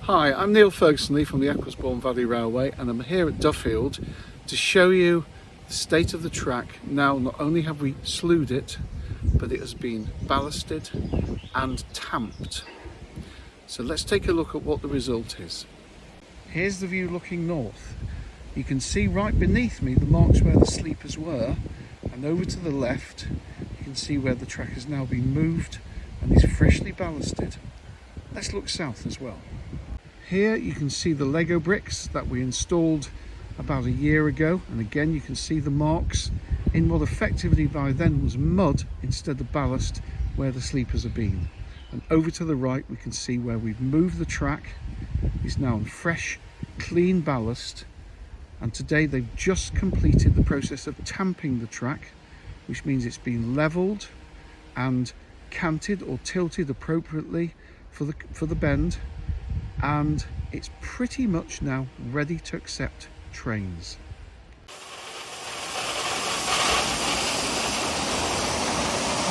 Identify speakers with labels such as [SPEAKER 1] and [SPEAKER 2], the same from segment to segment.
[SPEAKER 1] Hi, I'm Neil Ferguson-Lee from the Ecclesbourne Valley Railway, and I'm here at Duffield to show you the state of the track. Now, not only have we slewed it, but it has been ballasted and tamped. So let's take a look at what the result is. Here's the view looking north. You can see right beneath me the marks where the sleepers were, and over to the left you can see where the track has now been moved and is freshly ballasted. Let's look south as well. Here you can see the Lego bricks that we installed about a year ago, and again you can see the marks in what effectively by then was mud instead of ballast where the sleepers have been. And over to the right we can see where we've moved the track is now in fresh, clean ballast, and today they've just completed the process of tamping the track, which means it's been levelled and canted or tilted appropriately for the bend, and it's pretty much now ready to accept trains.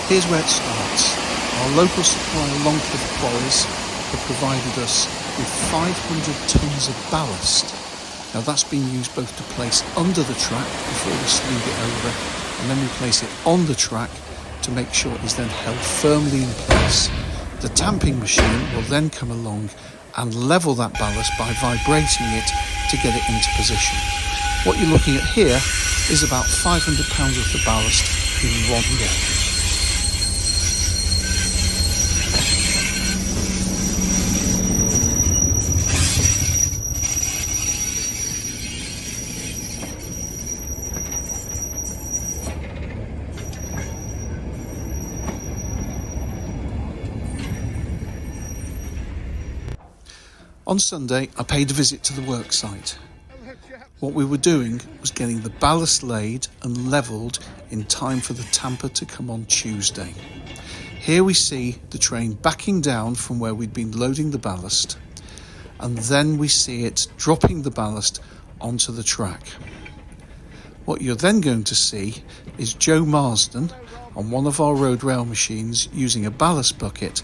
[SPEAKER 1] Here's where it starts. Our local supplier Longcliffe Quarries have provided us with 500 tonnes of ballast. Now that's been used both to place under the track before we slewed it over, and then we place it on the track to make sure it is then held firmly in place. The tamping machine will then come along and level that ballast by vibrating it to get it into position. What you're looking at here is about 500 pounds worth of ballast in one go. On Sunday, I paid a visit to the work site. What we were doing was getting the ballast laid and levelled in time for the tamper to come on Tuesday. Here we see the train backing down from where we'd been loading the ballast, and then we see it dropping the ballast onto the track. What you're then going to see is Joe Marsden on one of our road rail machines using a ballast bucket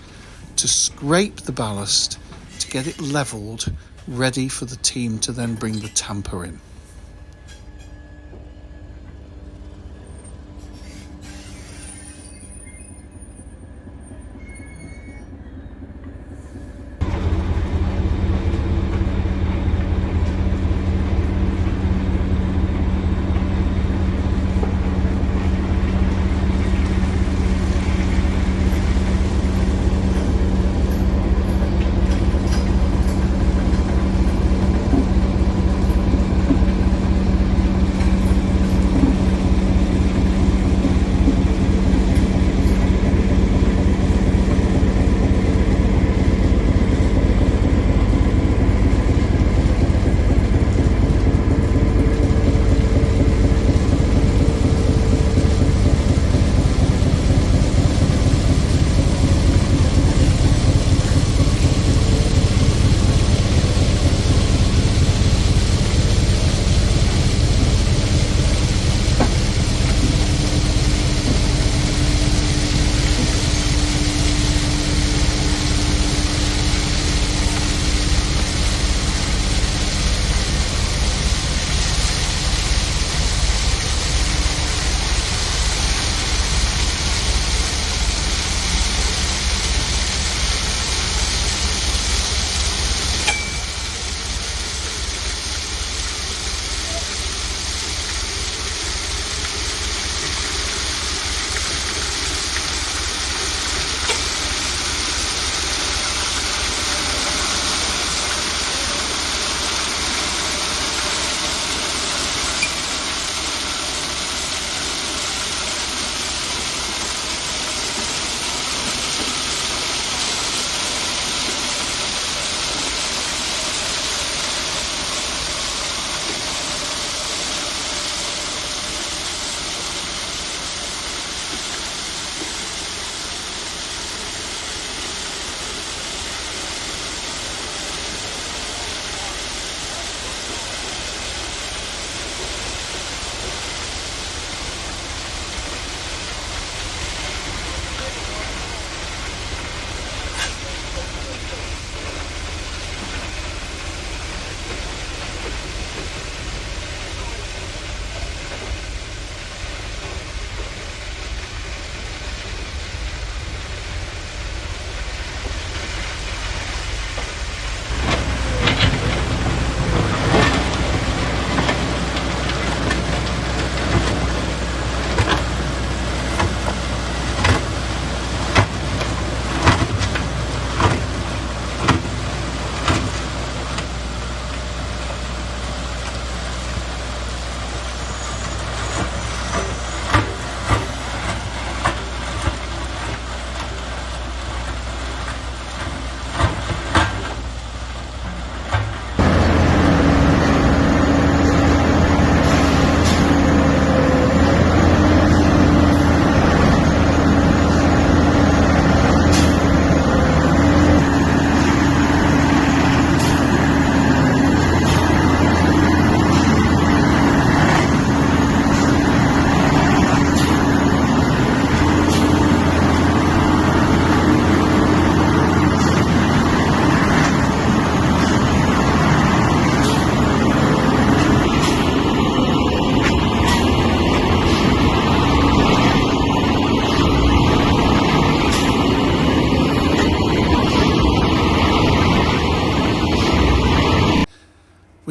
[SPEAKER 1] to scrape the ballast to get it levelled, ready for the team to then bring the tamper in.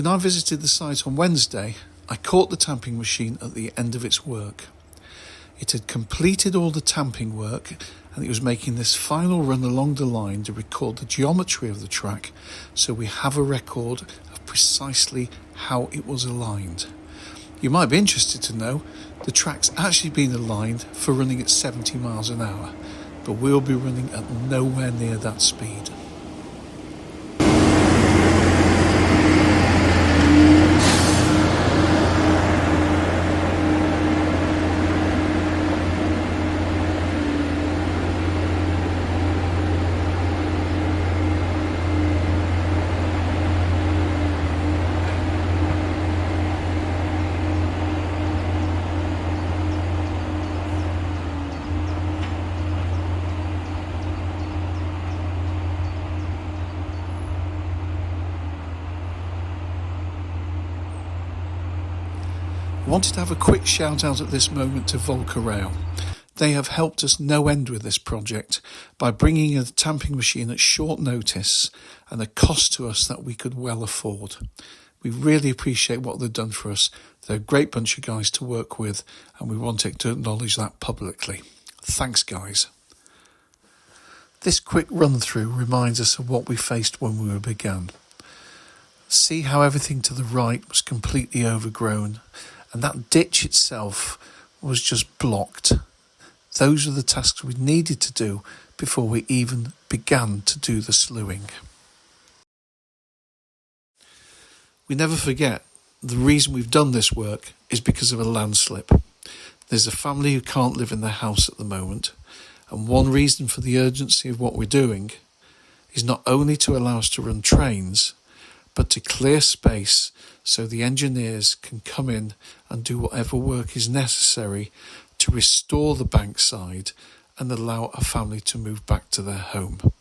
[SPEAKER 1] When I visited the site on Wednesday, I caught the tamping machine at the end of its work. It had completed all the tamping work and it was making this final run along the line to record the geometry of the track, so we have a record of precisely how it was aligned. You might be interested to know the track's actually been aligned for running at 70 miles an hour, but we'll be running at nowhere near that speed. I wanted to have a quick shout out at this moment to Volker Rail. They have helped us no end with this project by bringing a tamping machine at short notice and a cost to us that we could well afford. We really appreciate what they've done for us. They're a great bunch of guys to work with and we want to acknowledge that publicly. Thanks guys. This quick run through reminds us of what we faced when we began. See how everything to the right was completely overgrown and that ditch itself was just blocked. Those were the tasks we needed to do before we even began to do the slewing. We never forget the reason we've done this work is because of a landslip. There's a family who can't live in their house at the moment, and one reason for the urgency of what we're doing is not only to allow us to run trains, but to clear space so the engineers can come in and do whatever work is necessary to restore the bankside and allow a family to move back to their home.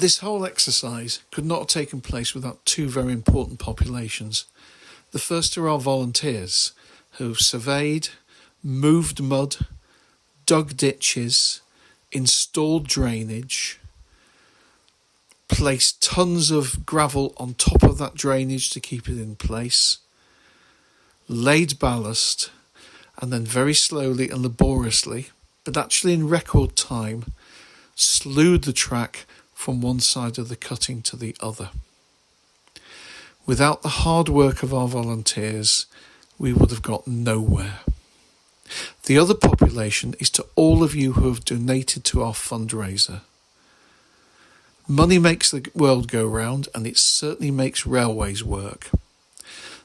[SPEAKER 1] This whole exercise could not have taken place without two very important populations. The first are our volunteers who surveyed, moved mud, dug ditches, installed drainage, placed tons of gravel on top of that drainage to keep it in place, laid ballast, and then very slowly and laboriously, but actually in record time, slewed the track from one side of the cutting to the other. Without the hard work of our volunteers, we would have got nowhere. The other population is to all of you who have donated to our fundraiser. Money makes the world go round, and it certainly makes railways work.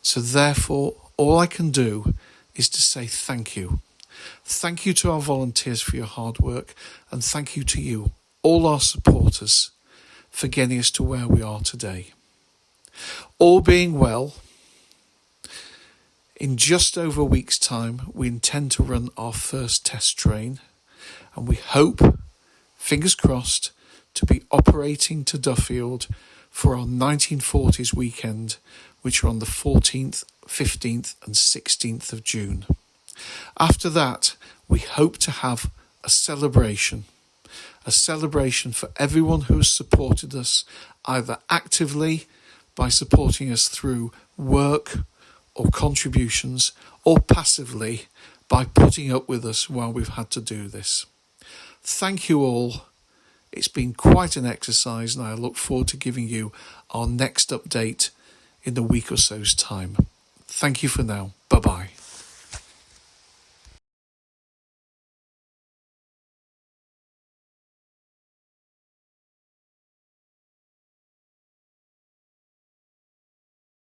[SPEAKER 1] So therefore, all I can do is to say thank you. Thank you to our volunteers for your hard work, and thank you to you, all our supporters, for getting us to where we are today. All being well, in just over a week's time, we intend to run our first test train, and we hope, fingers crossed, to be operating to Duffield for our 1940s weekend, which are on the 14th, 15th and 16th of June. After that, we hope to have a celebration for everyone who has supported us, either actively by supporting us through work or contributions, or passively by putting up with us while we've had to do this. Thank you all. It's been quite an exercise, and I look forward to giving you our next update in a week or so's time. Thank you for now. Bye-bye.